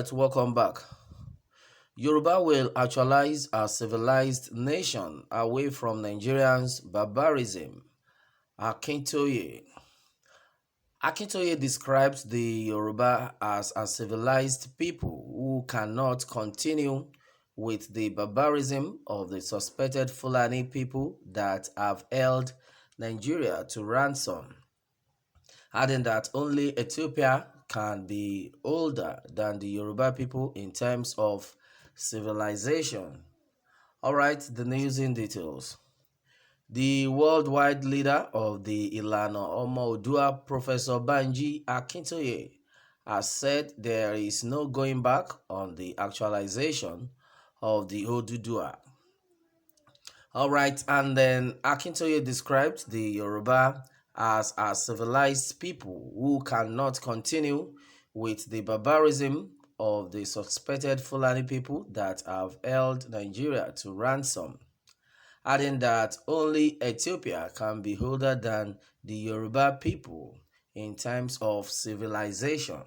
right, welcome back. Yoruba will actualize a civilized nation away from Nigerian's barbarism. Akintoye. Akintoye describes the Yoruba as a civilized people who cannot continue with the barbarism of the suspected Fulani people that have held Nigeria to ransom, adding that only Ethiopia can be older than the Yoruba people in terms of civilization. Alright, the news in details. The worldwide leader of the Ilana Omo Odua, Professor Banji Akintoye, has said there is no going back on the actualization of the Odudua. Alright, and then Akintoye described the Yoruba as a civilized people who cannot continue with the barbarism of the suspected Fulani people that have held Nigeria to ransom, adding that only Ethiopia can be older than the Yoruba people in terms of civilization.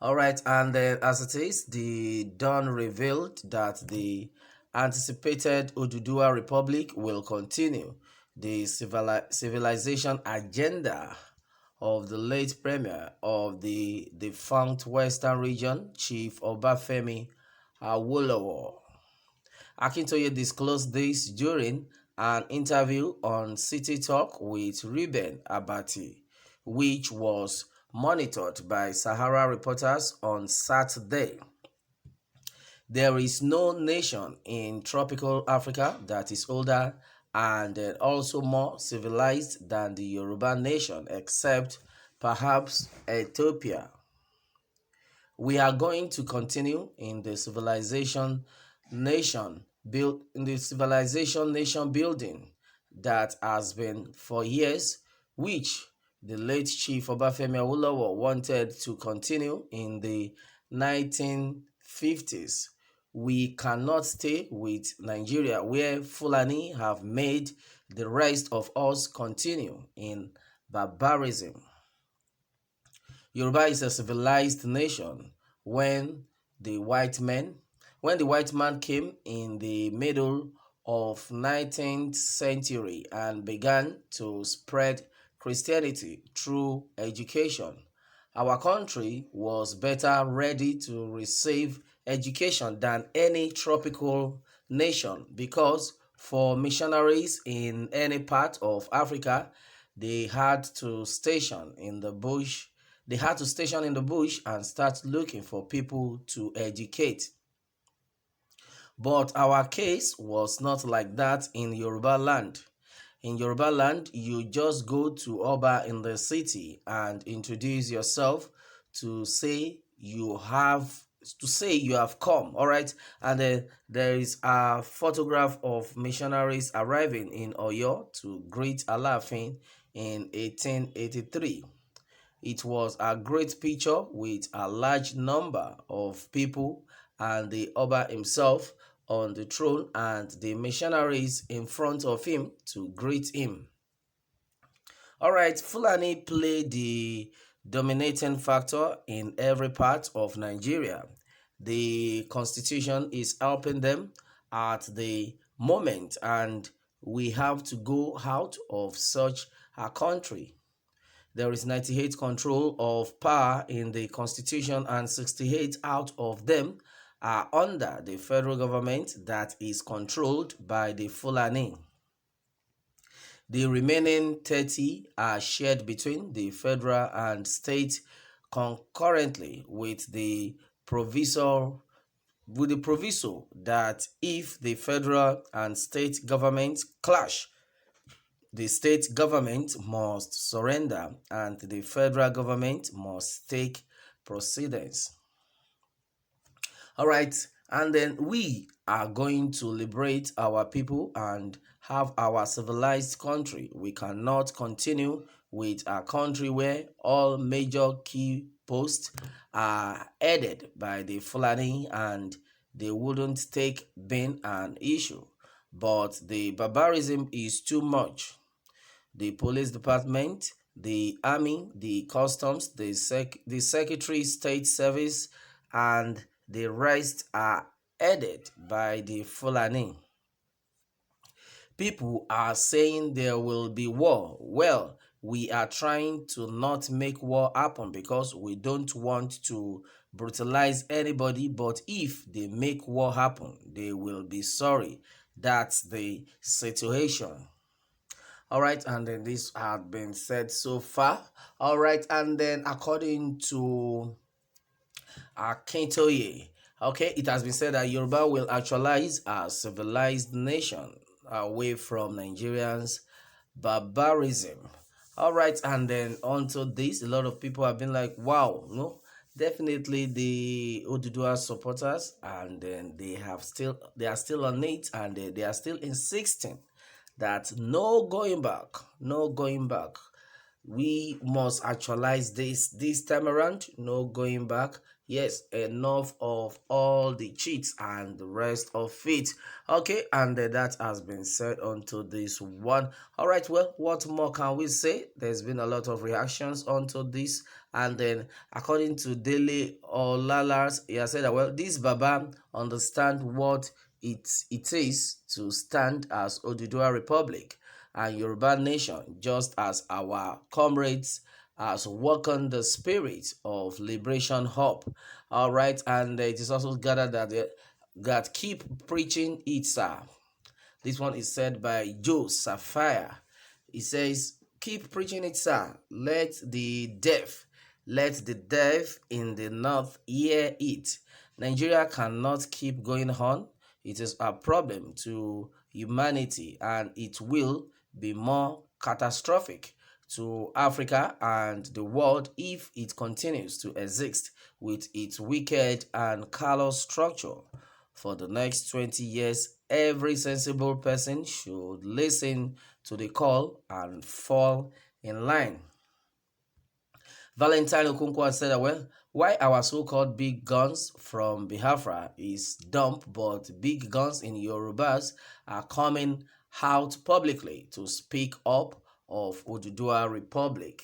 Alright, and then as it is, the Dawn revealed that the anticipated Oduduwa Republic will continue the civilization agenda of the late premier of the defunct Western region, Chief Obafemi Awolowo. Akintoye disclosed this during an interview on City Talk with Reuben Abati, which was monitored by Sahara reporters on Saturday. There is no nation in tropical Africa that is older and also more civilized than the Yoruba nation, except perhaps Ethiopia. We are going to continue in the civilization nation building that has been for years, which the late Chief Obafemi Awolowo wanted to continue in the 1950s. We cannot stay with Nigeria where Fulani have made the rest of us continue in barbarism. Yoruba is a civilized nation. When the white man came in the middle of 19th century and began to spread Christianity through education, our country was better ready to receive education than any tropical nation, because for missionaries in any part of Africa, they had to station in the bush and start looking for people to educate. But our case was not like that in Yoruba land. In Yoruba land, you just go to Oba in the city and introduce yourself to say you have come. All right, and then there is a photograph of missionaries arriving in Oyo to greet Alaafin in 1883. It was a great picture with a large number of people and the Oba himself on the throne and the missionaries in front of him to greet him. Alright, Fulani play the dominating factor in every part of Nigeria. The constitution is helping them at the moment, and we have to go out of such a country. There is 98 control of power in the constitution, and 68 out of them are under the federal government that is controlled by the Fulani. The remaining 30 are shared between the federal and state concurrently with the proviso that if the federal and state governments clash, the state government must surrender and the federal government must take precedence. All right, and then we are going to liberate our people and have our civilized country. We cannot continue with a country where all major key posts are headed by the Fulani and they wouldn't take being an issue. But the barbarism is too much. The police department the army, the customs, the secretary state service, and the rest are headed by the Fulani. People are saying there will be war. Well, we are trying to not make war happen because we don't want to brutalize anybody, but if they make war happen, they will be sorry. That's the situation. All right, and then this had been said so far. All right, and then according to Akintoye, okay, it has been said that Yoruba will actualize a civilized nation away from Nigerians' barbarism. All right, and then onto this, a lot of people have been like, wow, no, definitely the Odudua supporters, and then they are still on it, and they are still insisting that no going back, no going back. We must actualize this time around. No going back. Yes, enough of all the cheats and the rest of it. Okay, and that has been said onto this one. All right, well, what more can we say? There's been a lot of reactions onto this, and then according to Daily Olalas, he has said that, well, this Baba understand what it is to stand as Odudua Republic and Yoruba nation, just as our comrades has welcomed the spirit of liberation hope. All right, and it is also gathered that God keep preaching it, sir. This one is said by Joe Sapphire. He says, keep preaching it, sir. Let the deaf in the north hear it. Nigeria cannot keep going on. It is a problem to humanity, and it will be more catastrophic to Africa and the world if it continues to exist with its wicked and callous structure. For the next 20 years, every sensible person should listen to the call and fall in line. Valentine Okonkwo said that, well, why our so-called big guns from Biafra is dumb, but big guns in Yorubas are coming out publicly to speak up of Odudua Republic.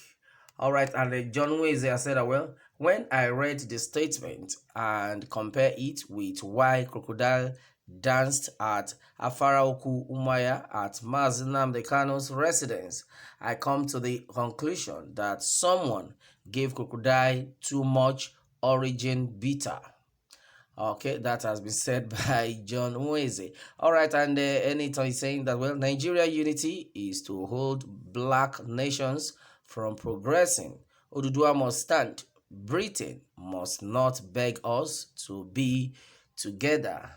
All right, and John Weze said that, well, when I read the statement and compare it with why Crocodile danced at Afaraoku Umaya at Mazinam Kano's residence, I come to the conclusion that someone gave Crocodile too much origin bitter. Okay, that has been said by John Nweze. All right, and anytime is saying that, well, Nigeria unity is to hold black nations from progressing. Odudua must stand. Britain must not beg us to be together.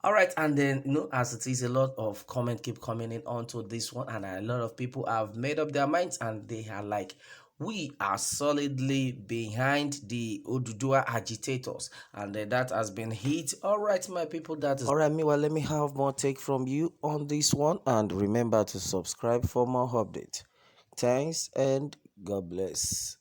All right, and then, as it is, a lot of comment keep coming in onto this one, and a lot of people have made up their minds, and they are like, we are solidly behind the Odudua agitators, and that has been hit. All right, my people, that is all right. Meanwhile, let me have more take from you on this one, and remember to subscribe for more updates. Thanks, and God bless.